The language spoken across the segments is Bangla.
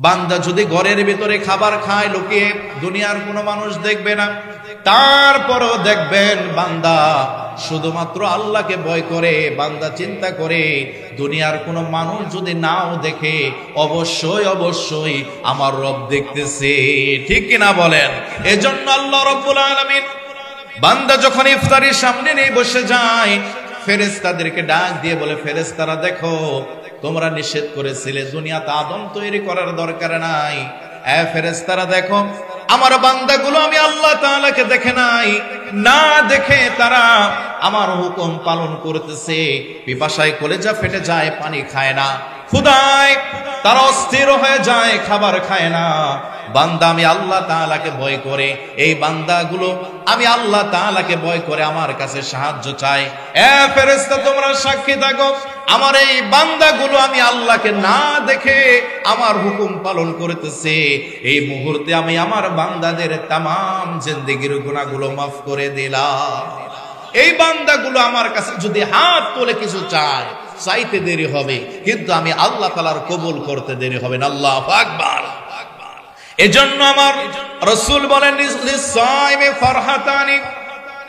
বান্দা যদি ঘরের ভিতরে খাবার খায় লুকিয়ে, দুনিয়ার কোনো মানুষ দেখবে না, তারপরও দেখবেন বান্দা শুধুমাত্র আল্লাহকে ভয় করে, বান্দা চিন্তা করে দুনিয়ার কোনো মানুষ যদি নাও দেখে অবশ্যই অবশ্যই আমার রব দেখতেছে, ঠিক কিনা বলেন? এজন্য আল্লাহ রাব্বুল আলামিন বান্দা যখন ইফতারির সামনে নিয়ে বসে যায়, ফেরেশতাদেরকে ডাক দিয়ে বলে, ফেরেশতারা দেখো, তোমরা নিষেধ করেছিলে দুনিয়াতে আদম তৈরি করার দরকার নাই। ফেরেশতারা দেখো, আমার বান্দাগুলো আমি আল্লাহ তাআলাকে দেখে নাই, না দেখে তারা আমার হুকুম পালন করতেছে। পিপাসায় কলেজা ফেটে যায়, পানি খায় না, ক্ষুধায় তারা অস্থির হয়ে যায়, খাবার খায় না। বান্দা আমি আল্লাহ তাআলাকে ভয় করে, এই বান্দাগুলো আমি আল্লাহ তাআলাকে ভয় করে আমার কাছে সাহায্য চায়। ফেরেশতা তোমরা সাক্ষী থাকো, আমার এই বান্দাগুলো আমি আল্লাহকে না দেখে আমার হুকুম পালন করতেছে। এই মুহূর্তে আমি আমার বান্দাদের তামাম জিন্দেগির গুনাহগুলো মাফ করে দিলাম। এই বান্দাগুলো আমার কাছে যদি হাত তুলে কিছু চায়, চাইতে দেরি হবে, কিন্তু আমি আল্লাহ তাআলার কবুল করতে দেরি হবে না। আল্লাহু আকবার। এজন্য আমার রাসূল বলেন, লিসাইমি ফারহাতানি,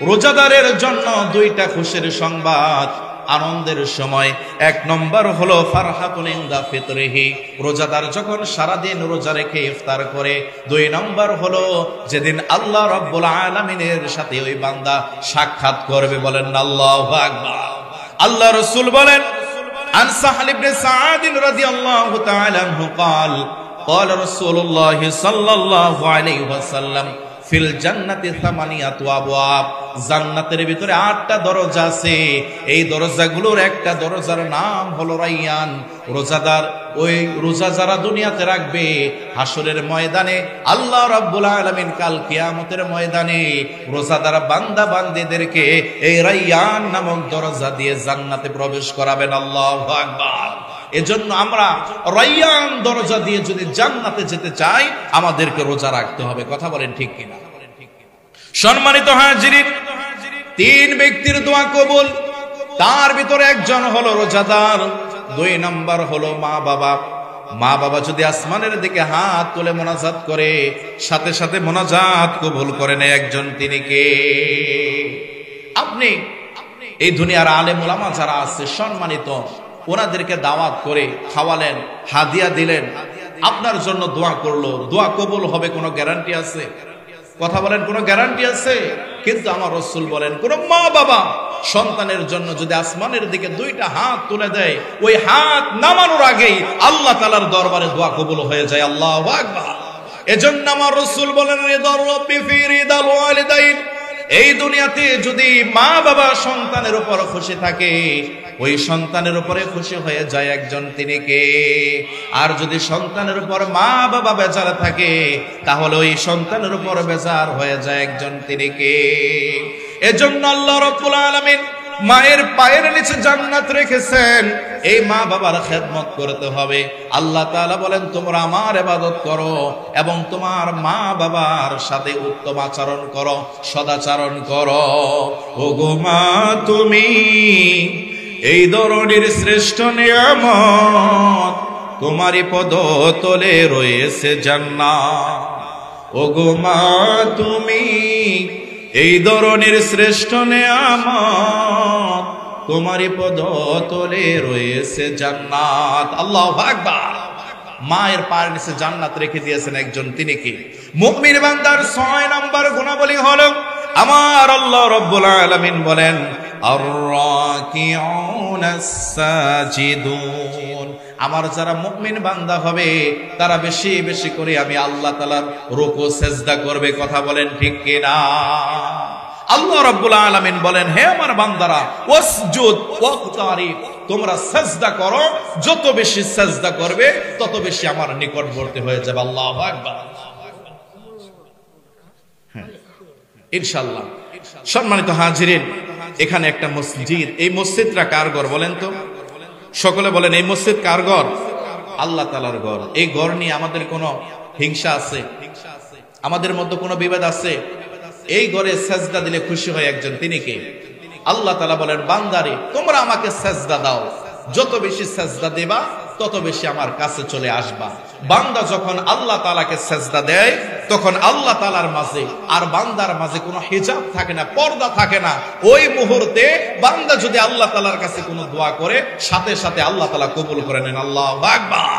রোজাদারের জন্য দুইটা খুশির সংবাদ আনন্দের সময়। এক নম্বর হলো ফারহাতুন ইনদা ফিতরিহি, রোজাদার যখন সারা দিন রোজা রেখে ইফতার করে। দুই নম্বর হলো যেদিন আল্লাহ রাব্বুল আলামিনের সাথে ওই বান্দা সাক্ষাৎ করবে। বলেন আল্লাহু আকবার। আল্লাহ রাসূল বলেন, আন সাহল ইবনে সাআদ রাদিয়াল্লাহু তাআলা আনহু قال قال رسول الله صلى الله عليه وسلم ফিল জান্নাতি সামানিয়াতু আবওয়াব, জান্নাতের ভিতরে 8টা দরজা আছে। এই দরজাগুলোর একটা দরজার নাম হলো রায়্যান। রোজাদার ওই রোজা যারা দুনিয়াতে রাখবে, হাসরের ময়দানে আল্লাহ রাব্বুল আলামিন কাল কিয়ামতের ময়দানে রোজাদার বান্দা বান্দীদেরকে এই রায়্যান নামক দরজা দিয়ে জান্নাতে প্রবেশ করাবেন। আল্লাহু আকবার। এজন্য আমরা রায়্যান দরজা দিয়ে যদি জান্নাতে যেতে চাই, আমাদেরকে রোজা রাখতে হবে। কথা বলেন ঠিক কিনা? সম্মানিত হাজিরিন, 3 ব্যক্তির দোয়া কবুল, তার ভিতরে একজন হলো রোজাদার, 2 নম্বর হলো মা বাবা। মা বাবা যদি আসমানের দিকে হাত তুলে মোনাজাত করে, সাথে সাথে মোনাজাত কবুল করেন একজন, তিনি কে? আপনি এই দুনিয়ার আলেম ওলামা যারা আছে সম্মানিত, ওনাদেরকে দাওয়াত করে খাওয়ালেন, হাদিয়া দিলেন, আপনার জন্য দোয়া করলো, দোয়া কবুল হবে কোনো গ্যারান্টি আছে? কথা বলেন, কোনো গ্যারান্টি আছে? কিন্তু আমার রাসূল বলেন, কোন মা বাবা সন্তানের জন্য যদি আসমানের দিকে 2টা হাত তুলে দেয়, ওই হাত নামানোর আগেই আল্লাহ তাআলার দরবারে দোয়া কবুল হয়ে যায়। আল্লাহু আকবার। এজন্য আমার রাসূল বলেন, রিদার রাব্বি ফি রিদাল ওয়ালিদাইন, এই দুনিয়াতে যদি মা বাবা সন্তানের উপর খুশি থাকে, ওই সন্তানের উপরে খুশি হয়ে যায় একজন, তিনি কে? আর যদি সন্তানের উপর মা বাবা বেজার থাকে, তাহলে ওই সন্তানের উপর বেজার হয়ে যায় একজন, তিনি কে? এজন্য আল্লাহ রাব্বুল আলামিন মায়ের পায়ের নিচে জান্নাত রেখেছেন। এই মা বাবার খেদমত করতে হবে। আল্লাহ তাআলা বলেন, তোমরা আমার ইবাদত করো এবং তোমার মা বাবার সাথে উত্তম আচরণ করো, সদাচরণ করো। ওগো মা, তুমি এই ধরনের শ্রেষ্ঠ নিয়ামত, তোমারই পদতলে রয়েছে জান্নাত। ওগো মা, তুমি এই ধরনের শ্রেষ্ঠ নিয়ামত, তোমারই পদতলে রয়েছে জান্নাত। আল্লাহু আকবার। মায়ের পায়ের নিচে জান্নাত রেখে দিয়েছেন একজন, তিনি কি? মুমিন বান্দার 6 নম্বর গুণাবলী হলো, আমার আল্লাহ রাব্বুল আলামিন বলেন, আর-রাকিউনাস সাজিদুন, আমার যারা মুমিন বান্দা হবে তারা বেশি বেশি করে আমি আল্লাহ তাআলার রুকু সেজদা করবে। কথা বলেন ঠিক কিনা? আল্লাহ রাব্বুল আলামিন বলেন, হে আমার বান্দারা, ওয়াসজুদ ওয়াকতারিব, তোমরা সেজদা করো, যত বেশি সেজদা করবে তত বেশি আমার নিকটবর্তী হয়ে যাবে। আল্লাহু আকবার। ইনশাআল্লাহ। সম্মানিত হাজিরিন, এখানে একটা মসজিদ, এই মসজিদটা কার ঘর বলেন তো? সকলে বলেন, এই মসজিদ কার ঘর? আল্লাহ তাআলার ঘর। এই ঘর নিয়ে আমাদের কোনো হিংসা আছে? আমাদের মধ্যে কোনো বিবাদ আছে? এই ঘরে সেজদা দিলে খুশি হয় একজন, তিনি কে? আল্লাহ তাআলা বলেন, বান্দারে তোমরা আমাকে সেজদা দাও, যত বেশি সেজদা দেবা তত বেশি আমার কাছে চলে আসবা। বান্দা যখন আল্লাহ তাআলাকে সেজদা দেয় তখন আল্লাহ তাআলার মাঝে আর বান্দার মাঝে কোনো হিজাব থাকে না, পর্দা থাকে না। ওই মুহূর্তে বান্দা যদি আল্লাহ তাআলার কাছে কোনো দোয়া করে সাথে সাথে আল্লাহ তাআলা কবুল করে নেন। আল্লাহু আকবার।